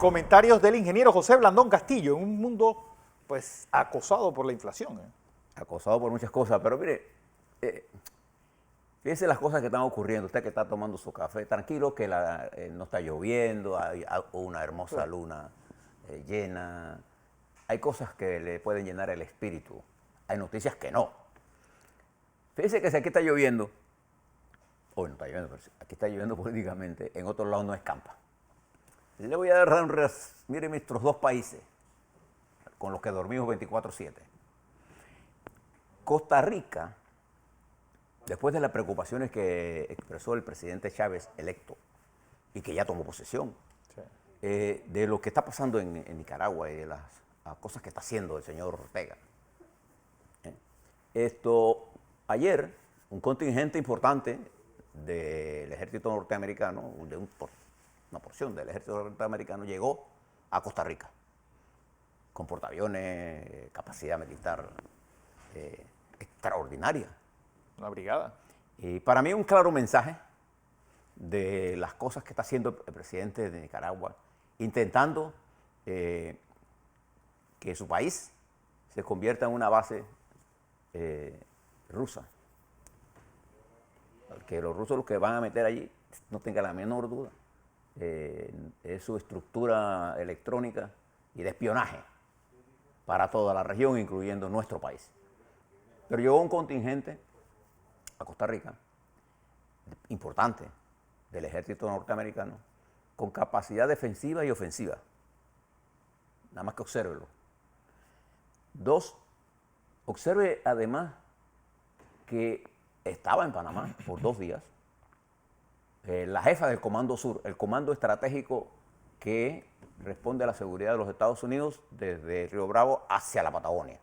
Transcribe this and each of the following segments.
Comentarios del ingeniero José Blandón Castillo en un mundo pues acosado por la inflación. Acosado por muchas cosas, pero mire, fíjese las cosas que están ocurriendo. Usted que está tomando su café, tranquilo que no está lloviendo, hay una hermosa luna llena. Hay cosas que le pueden llenar el espíritu. Hay noticias que no. Fíjese que si aquí está lloviendo, hoy no está lloviendo, pero aquí está lloviendo políticamente, en otros lados no escampa. Le voy a dar mire nuestros dos países con los que dormimos 24/7. Costa Rica, después de las preocupaciones que expresó el presidente Chávez electo y que ya tomó posesión, sí, de lo que está pasando en Nicaragua y de las cosas que está haciendo el señor Ortega. Ayer, un contingente importante del ejército norteamericano, una porción del ejército norteamericano, llegó a Costa Rica con portaaviones, capacidad militar extraordinaria. Una brigada. Y para mí un claro mensaje de las cosas que está haciendo el presidente de Nicaragua, intentando que su país se convierta en una base rusa. Que los rusos lo que van a meter allí, no tenga la menor duda, es su estructura electrónica y de espionaje para toda la región, incluyendo nuestro país. Pero llegó un contingente a Costa Rica, importante, del ejército norteamericano, con capacidad defensiva y ofensiva. Nada más que obsérvelo. 2, observe además que estaba en Panamá por 2 días la jefa del Comando Sur, el comando estratégico que responde a la seguridad de los Estados Unidos desde Río Bravo hacia la Patagonia.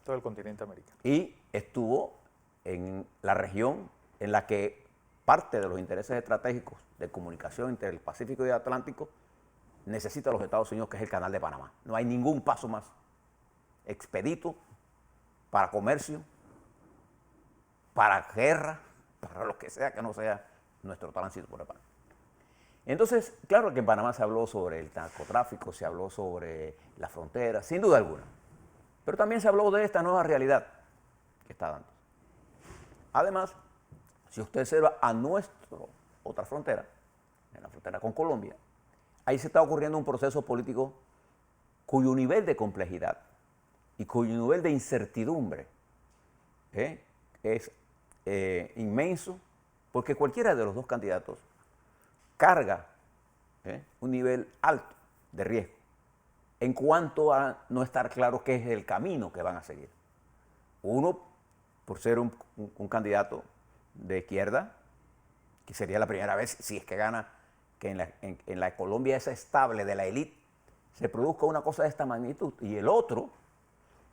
Todo el continente americano. Y estuvo en la región en la que parte de los intereses estratégicos de comunicación entre el Pacífico y el Atlántico necesita los Estados Unidos, que es el Canal de Panamá. No hay ningún paso más expedito para comercio, para guerra, para lo que sea que no sea nuestro tránsito por el Panamá. Entonces, claro que en Panamá se habló sobre el narcotráfico, se habló sobre la frontera, sin duda alguna. Pero también se habló de esta nueva realidad que está dando. Además, si usted observa a nuestra otra frontera, en la frontera con Colombia, ahí se está ocurriendo un proceso político cuyo nivel de complejidad y cuyo nivel de incertidumbre es inmenso, porque cualquiera de los dos candidatos carga un nivel alto de riesgo en cuanto a no estar claro qué es el camino que van a seguir. Uno, por ser un candidato de izquierda, que sería la primera vez, si es que gana, que en la Colombia esa estable de la élite se produzca una cosa de esta magnitud. Y el otro,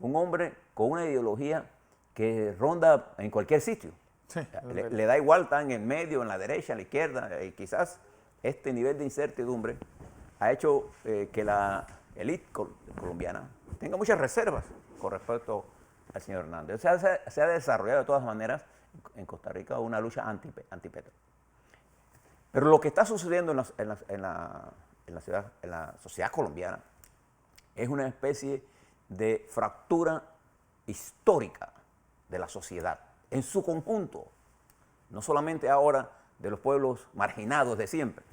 un hombre con una ideología que ronda en cualquier sitio. Sí, le da igual, está en el medio, en la derecha, en la izquierda, y quizás este nivel de incertidumbre ha hecho que la élite colombiana tenga muchas reservas con respecto al señor Hernández. O sea, se ha desarrollado de todas maneras en Costa Rica una lucha anti-Petro. Pero lo que está sucediendo en la sociedad colombiana es una especie de fractura histórica de la sociedad en su conjunto, no solamente ahora de los pueblos marginados de siempre,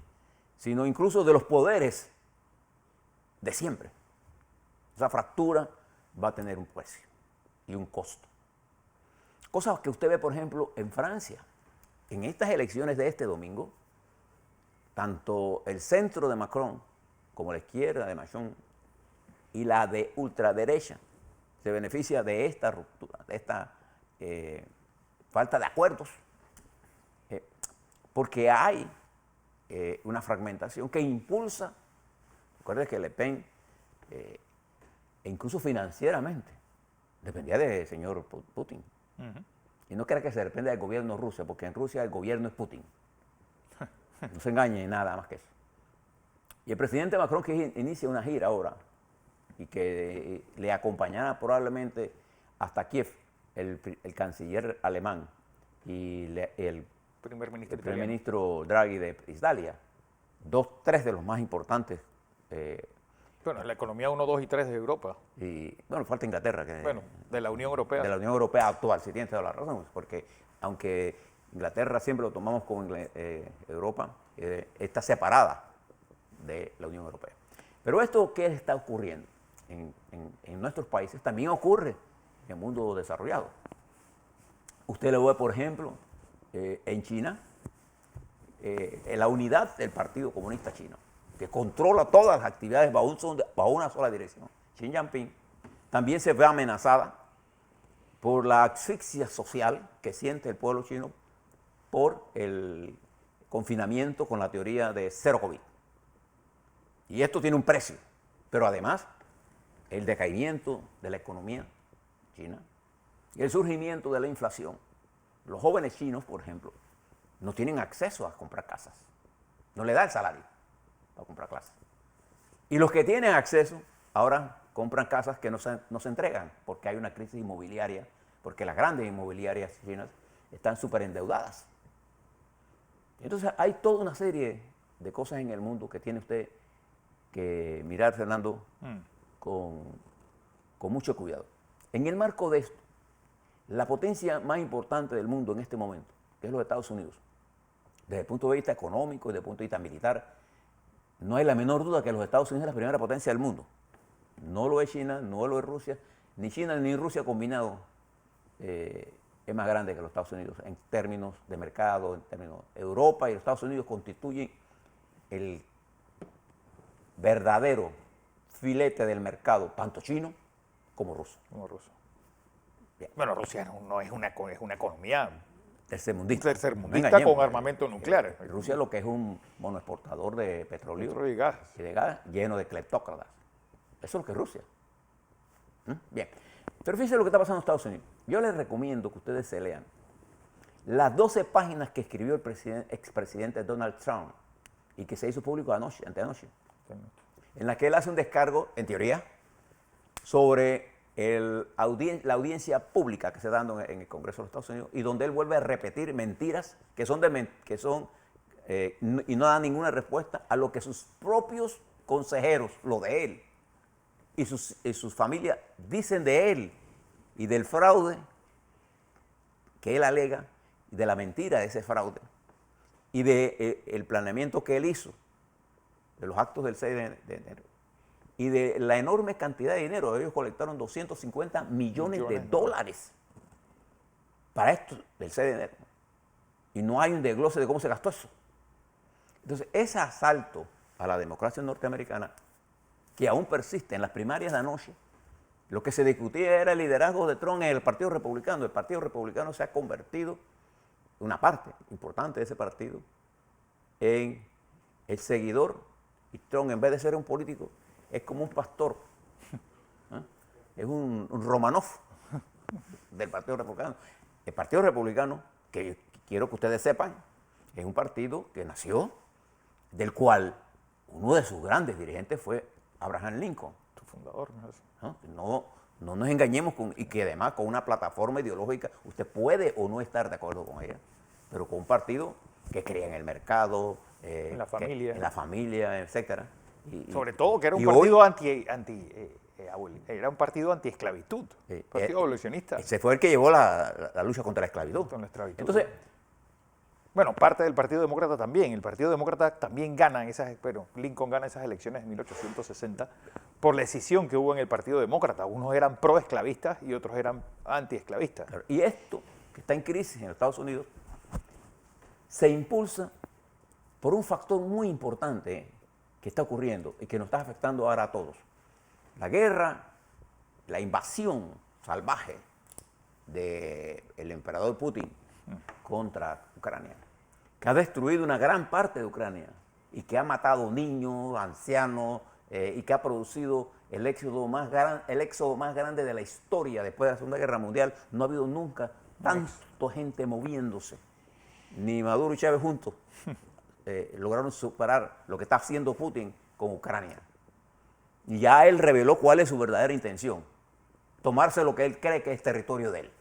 sino incluso de los poderes de siempre. Esa fractura va a tener un precio y un costo. Cosas que usted ve, por ejemplo, en Francia. En estas elecciones de este domingo, tanto el centro de Macron como la izquierda de Macron y la de ultraderecha se beneficia de esta ruptura, de esta falta de acuerdos, porque hay una fragmentación que impulsa, recuerde que Le Pen, e incluso financieramente, dependía del señor Putin. Y no crea que se depende del gobierno ruso, porque en Rusia el gobierno es Putin. No se engañe nada más que eso. Y el presidente Macron, que inicia una gira ahora y que le acompañará probablemente hasta Kiev, el canciller alemán y el primer ministro Draghi de Italia, 3 de los más importantes Bueno, la economía 1, 2 y 3 de Europa. Y bueno, falta Inglaterra. Bueno, de la Unión Europea. De la Unión Europea actual, si tienes toda la razón, porque aunque Inglaterra siempre lo tomamos como Europa, está separada de la Unión Europea. Pero esto que está ocurriendo en nuestros países también ocurre en el mundo desarrollado. Usted lo ve, por ejemplo, en China, en la unidad del Partido Comunista Chino, que controla todas las actividades bajo una sola dirección. Xi Jinping también se ve amenazada por la asfixia social que siente el pueblo chino por el confinamiento con la teoría de cero COVID. Y esto tiene un precio, pero además el decaimiento de la economía china y el surgimiento de la inflación. Los jóvenes chinos, por ejemplo, no tienen acceso a comprar casas, no le da el salario para comprar casas. Y los que tienen acceso ahora compran casas que no se entregan porque hay una crisis inmobiliaria, porque las grandes inmobiliarias chinas están súper endeudadas. Entonces hay toda una serie de cosas en el mundo que tiene usted que mirar, Fernando, con mucho cuidado. En el marco de esto, la potencia más importante del mundo en este momento, que es los Estados Unidos, desde el punto de vista económico y desde el punto de vista militar, no hay la menor duda que los Estados Unidos es la primera potencia del mundo. No lo es China, no lo es Rusia, ni China ni Rusia combinado es más grande que los Estados Unidos en términos de mercado, en términos de Europa y los Estados Unidos constituyen el verdadero filete del mercado, tanto chino como ruso. Como ruso. Bien. Bueno, Rusia no es una economía tercermundista tercermundista con armamento nuclear. Rusia lo que es un monoexportador de petróleo y gas lleno de cleptócratas. Eso es lo que es Rusia. Bien. Pero fíjense lo que está pasando en Estados Unidos. Yo les recomiendo que ustedes se lean las 12 páginas que escribió el expresidente Donald Trump y que se hizo público anteanoche, en la que él hace un descargo, en teoría, sobre la audiencia pública que se está dando en el Congreso de los Estados Unidos y donde él vuelve a repetir mentiras y no da ninguna respuesta a lo que sus propios consejeros, lo de él, y sus familias dicen de él y del fraude que él alega, y de la mentira de ese fraude, y del planeamiento que él hizo, de los actos del 6 de enero, y de la enorme cantidad de dinero. Ellos colectaron 250 millones de dólares para esto del 6 de enero. Y no hay un desglose de cómo se gastó eso. Entonces, ese asalto a la democracia norteamericana, que aún persiste en las primarias de anoche, lo que se discutía era el liderazgo de Trump en el Partido Republicano. El Partido Republicano se ha convertido, una parte importante de ese partido, en el seguidor. Y Trump, en vez de ser un político, es como un pastor. Es un Romanov del Partido Republicano. El Partido Republicano, que quiero que ustedes sepan, es un partido que nació, del cual uno de sus grandes dirigentes fue Abraham Lincoln. Su fundador. No nos engañemos y que además con una plataforma ideológica usted puede o no estar de acuerdo con ella, pero con un partido que crea en el mercado, en la familia, etcétera. Sobre todo que era un partido era un partido anti-esclavitud, partido abolicionista. Ese fue el que llevó la lucha contra la esclavitud. Entonces, bueno, parte del Partido Demócrata también. El Partido Demócrata también gana Lincoln gana esas elecciones en 1860 por la decisión que hubo en el Partido Demócrata. Unos eran pro-esclavistas y otros eran anti-esclavistas. Y esto, que está en crisis en Estados Unidos, se impulsa por un factor muy importante que está ocurriendo y que nos está afectando ahora a todos. La guerra, la invasión salvaje del emperador Putin contra Ucrania, que ha destruido una gran parte de Ucrania y que ha matado niños, ancianos y que ha producido el éxodo más grande de la historia después de la Segunda Guerra Mundial. No ha habido nunca tanta gente moviéndose. Ni Maduro y Chávez juntos lograron superar lo que está haciendo Putin con Ucrania. Y ya él reveló cuál es su verdadera intención: tomarse lo que él cree que es territorio de él.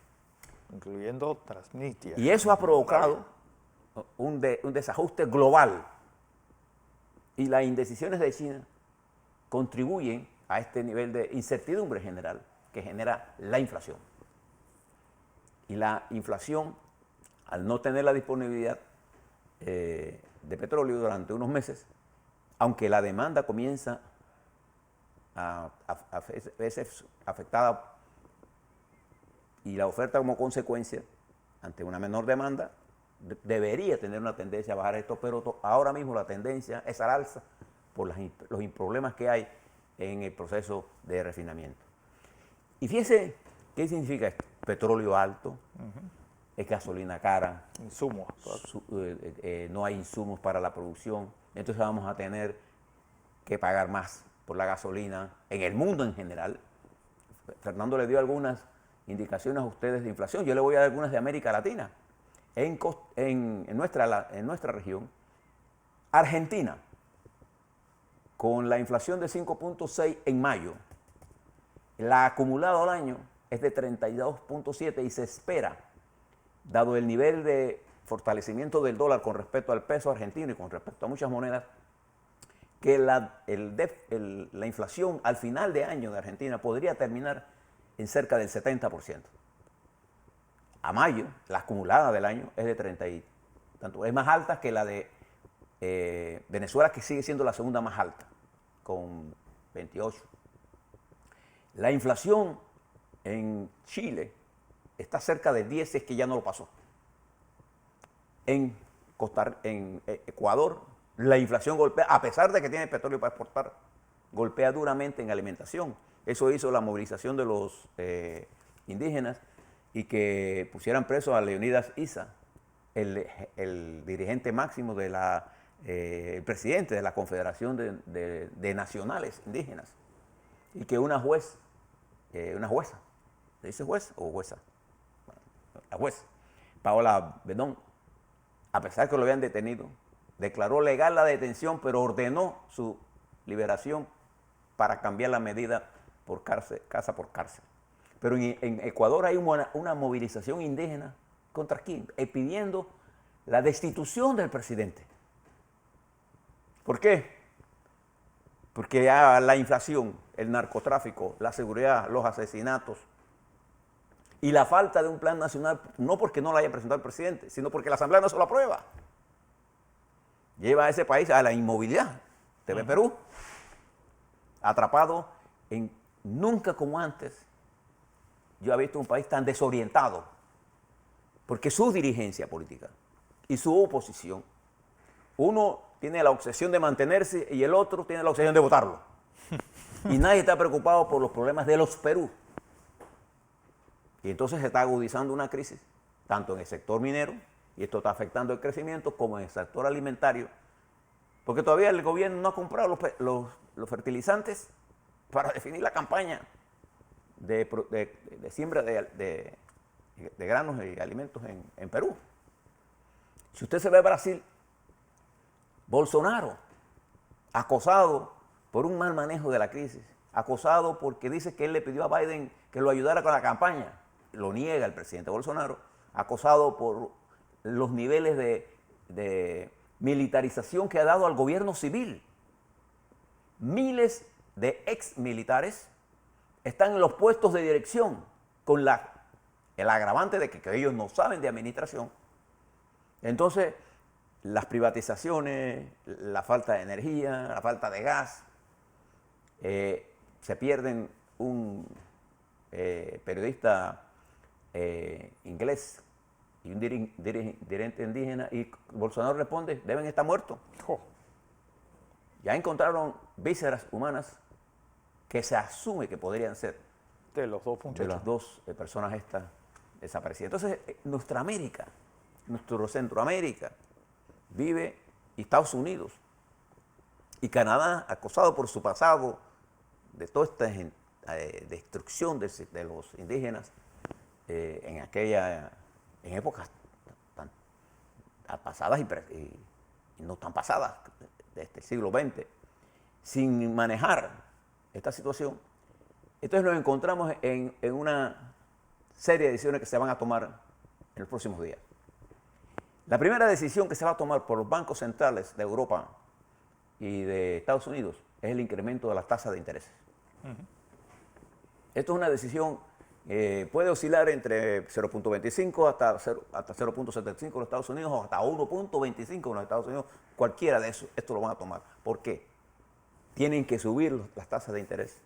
Incluyendo Transnistria. Y eso ha provocado un desajuste global. Y las indecisiones de China contribuyen a este nivel de incertidumbre general que genera la inflación. Y la inflación, al no tener la disponibilidad de petróleo durante unos meses, aunque la demanda comienza a veces afectada y la oferta como consecuencia, ante una menor demanda, debería tener una tendencia a bajar esto, pero ahora mismo la tendencia es al alza por los problemas que hay en el proceso de refinamiento. Y fíjese, ¿qué significa esto? Petróleo alto, es gasolina cara, Insumos. no hay insumos para la producción, entonces vamos a tener que pagar más por la gasolina en el mundo en general. Fernando le dio algunas indicaciones a ustedes de inflación, yo le voy a dar algunas de América Latina. En nuestra región, Argentina, con la inflación de 5.6 en mayo, la acumulada al año es de 32.7 y se espera, dado el nivel de fortalecimiento del dólar con respecto al peso argentino y con respecto a muchas monedas, que la inflación al final de año de Argentina podría terminar en cerca del 70%. A mayo, la acumulada del año es de 30 y tanto. Es más alta que la de Venezuela, que sigue siendo la segunda más alta, con 28. La inflación en Chile está cerca de 10, si es que ya no lo pasó. En Ecuador, la inflación golpea, a pesar de que tiene petróleo para exportar, golpea duramente en alimentación. Eso hizo la movilización de los indígenas y que pusieran preso a Leonidas Issa, el dirigente máximo el presidente de la Confederación de Nacionales Indígenas, y que una jueza, ¿se dice juez o jueza? Bueno, la jueza, Paola Bedón, a pesar que lo habían detenido, declaró legal la detención, pero ordenó su liberación para cambiar la medida por casa por cárcel. Pero en Ecuador hay una movilización indígena contra quién, pidiendo la destitución del presidente. ¿Por qué? Porque ya la inflación, el narcotráfico, la seguridad, los asesinatos y la falta de un plan nacional, no porque no lo haya presentado el presidente, sino porque la Asamblea no se lo aprueba, lleva a ese país a la inmovilidad. TV Perú, atrapado en nunca como antes. Yo he visto un país tan desorientado, porque su dirigencia política y su oposición, uno tiene la obsesión de mantenerse y el otro tiene la obsesión de votarlo. Y nadie está preocupado por los problemas de los Perú. Y entonces se está agudizando una crisis, tanto en el sector minero, y esto está afectando el crecimiento, como en el sector alimentario, porque todavía el gobierno no ha comprado los fertilizantes para definir la campaña de siembra de granos y alimentos en Perú. Si usted se ve a Brasil, Bolsonaro, acosado por un mal manejo de la crisis, acosado porque dice que él le pidió a Biden que lo ayudara con la campaña, lo niega el presidente Bolsonaro, acosado por los niveles de militarización que ha dado al gobierno civil. Miles de ex militares están en los puestos de dirección con el agravante de que ellos no saben de administración. Entonces, las privatizaciones, la falta de energía, la falta de gas, se pierden un periodista inglés y un dirigente indígena, y Bolsonaro responde, deben estar muertos. Oh. Ya encontraron vísceras humanas que se asume que podrían ser De los dos muchachos. de las dos personas estas desaparecidas. Entonces, nuestra América, nuestro Centroamérica, vive, y Estados Unidos y Canadá, acosado por su pasado de toda esta destrucción de los indígenas en épocas tan pasadas y no tan pasadas, desde el siglo XX, sin manejar esta situación. Entonces nos encontramos en una serie de decisiones que se van a tomar en los próximos días. La primera decisión que se va a tomar por los bancos centrales de Europa y de Estados Unidos es el incremento de las tasas de interés. Esto es una decisión, puede oscilar entre 0.25 hasta 0.75 en los Estados Unidos o hasta 1.25 en los Estados Unidos. Cualquiera de esos, esto lo van a tomar. ¿Por qué? Tienen que subir las tasas de interés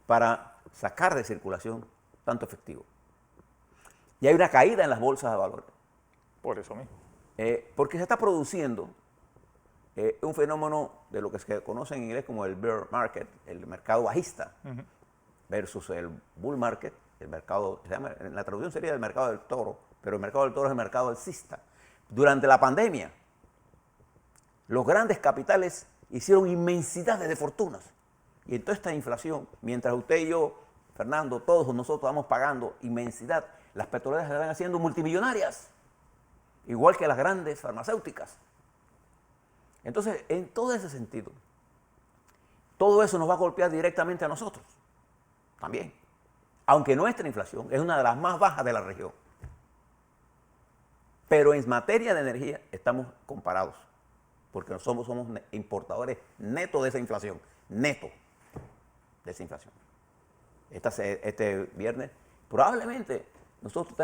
para sacar de circulación tanto efectivo. Y hay una caída en las bolsas de valores. Por eso mismo. Porque se está produciendo un fenómeno de lo que se conoce en inglés como el bear market, el mercado bajista, versus el bull market, el mercado, en la traducción sería el mercado del toro, pero el mercado del toro es el mercado alcista. Durante la pandemia, los grandes capitales hicieron inmensidades de fortunas. Y en toda esta inflación, mientras usted y yo, Fernando, todos nosotros vamos pagando inmensidad, las petroleras se están haciendo multimillonarias, igual que las grandes farmacéuticas. Entonces, en todo ese sentido, todo eso nos va a golpear directamente a nosotros, también. Aunque nuestra inflación es una de las más bajas de la región. Pero en materia de energía estamos comparados, porque somos importadores netos de esa inflación, neto de esa inflación. Este viernes, probablemente nosotros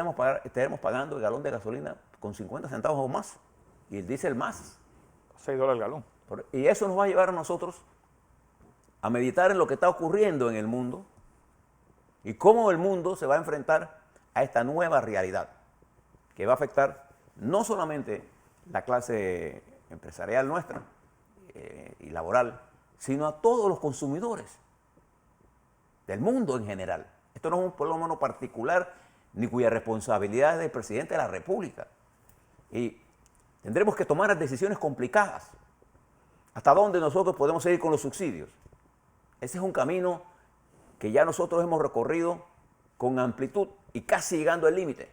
estaremos pagando el galón de gasolina con 50 centavos o más, y el diésel más. $6 el galón. Y eso nos va a llevar a nosotros a meditar en lo que está ocurriendo en el mundo y cómo el mundo se va a enfrentar a esta nueva realidad que va a afectar no solamente la clase empresarial nuestra y laboral, sino a todos los consumidores del mundo en general. Esto no es un fenómeno particular ni cuya responsabilidad es del presidente de la República. Y tendremos que tomar decisiones complicadas. ¿Hasta dónde nosotros podemos seguir con los subsidios? Ese es un camino que ya nosotros hemos recorrido con amplitud y casi llegando al límite.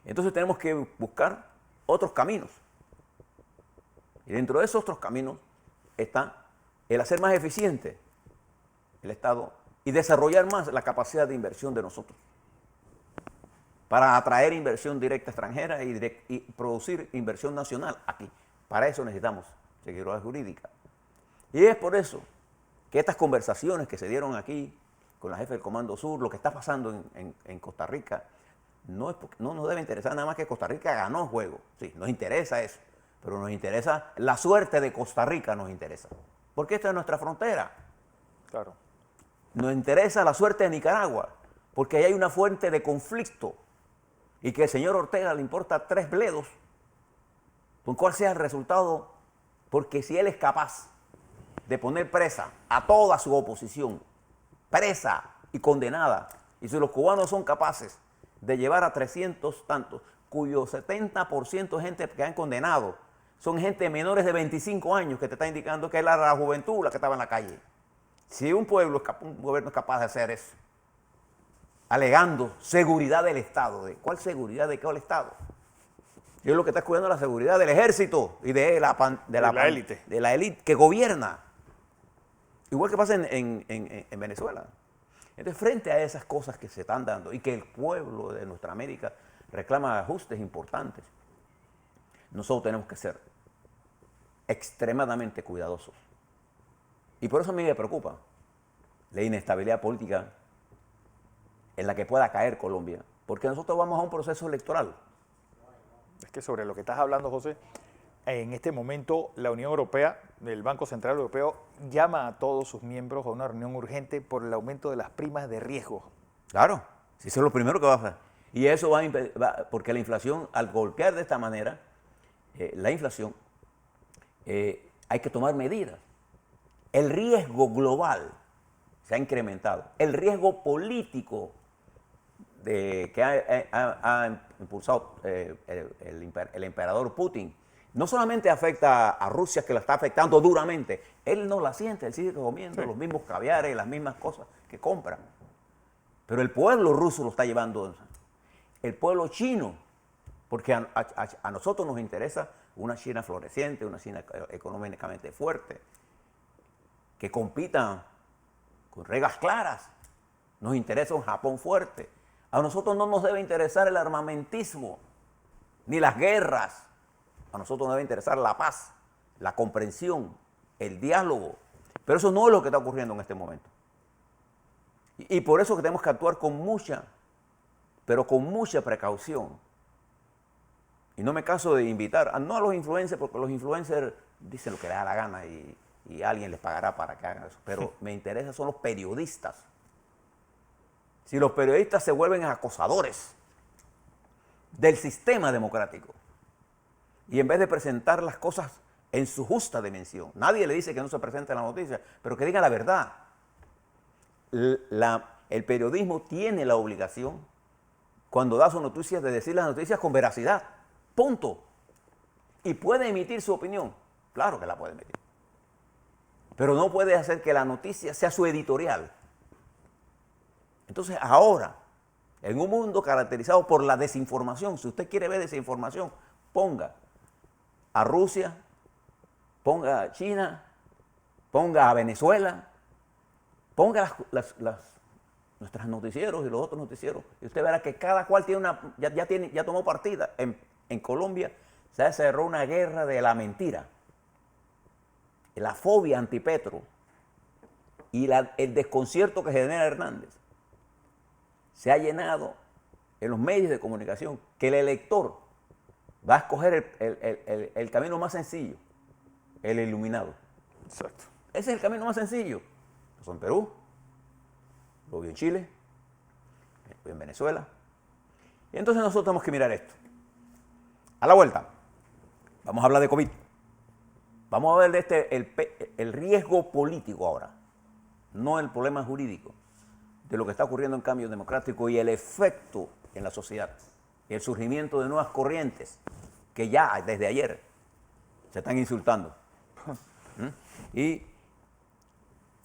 Entonces tenemos que buscar otros caminos. Y dentro de esos otros caminos está el hacer más eficiente el Estado y desarrollar más la capacidad de inversión de nosotros para atraer inversión directa extranjera y producir inversión nacional aquí. Para eso necesitamos seguridad jurídica. Y es por eso que estas conversaciones que se dieron aquí con la jefe del Comando Sur, lo que está pasando en Costa Rica, no nos debe interesar nada más que Costa Rica ganó el juego. Sí, nos interesa eso, pero nos interesa la suerte de Costa Rica, nos interesa. Porque esta es nuestra frontera. Claro. Nos interesa la suerte de Nicaragua, porque ahí hay una fuente de conflicto y que al señor Ortega le importa 3 bledos con cuál sea el resultado, porque si él es capaz de poner presa a toda su oposición, presa y condenada, y si los cubanos son capaces de llevar a 300 tantos, cuyo 70% de gente que han condenado son gente menores de 25 años, que te está indicando que era la juventud la que estaba en la calle. Si un gobierno es capaz de hacer eso, alegando seguridad del Estado, ¿de cuál seguridad de qué el Estado? Yo lo que está cuidando la seguridad del ejército y de la élite. De la élite que gobierna. Igual que pasa en Venezuela. Entonces, frente a esas cosas que se están dando y que el pueblo de nuestra América reclama ajustes importantes, nosotros tenemos que ser extremadamente cuidadosos. Y por eso a mí me preocupa la inestabilidad política en la que pueda caer Colombia, porque nosotros vamos a un proceso electoral. Es que sobre lo que estás hablando, José, en este momento la Unión Europea, el Banco Central Europeo, llama a todos sus miembros a una reunión urgente por el aumento de las primas de riesgo. Claro, si eso es lo primero que va a hacer. Y eso porque la inflación, al golpear de esta manera, la inflación, hay que tomar medidas. El riesgo global se ha incrementado. El riesgo político que ha impulsado el emperador Putin no solamente afecta a Rusia, que la está afectando duramente, él no la siente, él sigue comiendo los mismos caviares, las mismas cosas que compra. Pero el pueblo ruso lo está llevando, el pueblo chino, porque a nosotros nos interesa una China floreciente, una China económicamente fuerte, que compita con reglas claras. Nos interesa un Japón fuerte. A nosotros no nos debe interesar el armamentismo, ni las guerras. A nosotros nos debe interesar la paz, la comprensión el diálogo. Pero eso no es lo que está ocurriendo en este momento. Y por eso que tenemos que actuar con mucha, pero con mucha precaución. Y no me canso de invitar, no a los influencers, porque los influencers dicen lo que les da la gana y alguien les pagará para que hagan eso. Pero me interesa son los periodistas. Si los periodistas se vuelven acosadores del sistema democrático y en vez de presentar las cosas en su justa dimensión, nadie le dice que no se presente la noticia, pero que diga la verdad. El periodismo tiene la obligación, cuando da sus noticias, de decir las noticias con veracidad. Punto. Y puede emitir su opinión. Claro que la puede emitir. Pero no puede hacer que la noticia sea su editorial. Entonces ahora, en un mundo caracterizado por la desinformación, si usted quiere ver desinformación, ponga a Rusia, ponga a China, ponga a Venezuela, ponga nuestros noticieros y los otros noticieros, y usted verá que cada cual tiene ya tomó partida. En Colombia se cerró una guerra de la mentira, la fobia antipetro y el desconcierto que genera Hernández. Se ha llenado en los medios de comunicación que el elector va a escoger el camino más sencillo, el iluminado. Exacto. Ese es el camino más sencillo. Lo pasó en Perú, lo vio en Chile, lo vio en Venezuela. Y entonces nosotros tenemos que mirar esto. A la vuelta, vamos a hablar de COVID. Vamos a ver de el riesgo político ahora, no el problema jurídico, de lo que está ocurriendo en cambio democrático y el efecto en la sociedad, y el surgimiento de nuevas corrientes que ya desde ayer se están insultando. ¿Y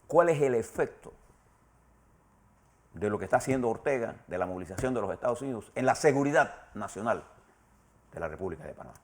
cuál es el efecto de lo que está haciendo Ortega, de la movilización de los Estados Unidos en la seguridad nacional de la República de Panamá?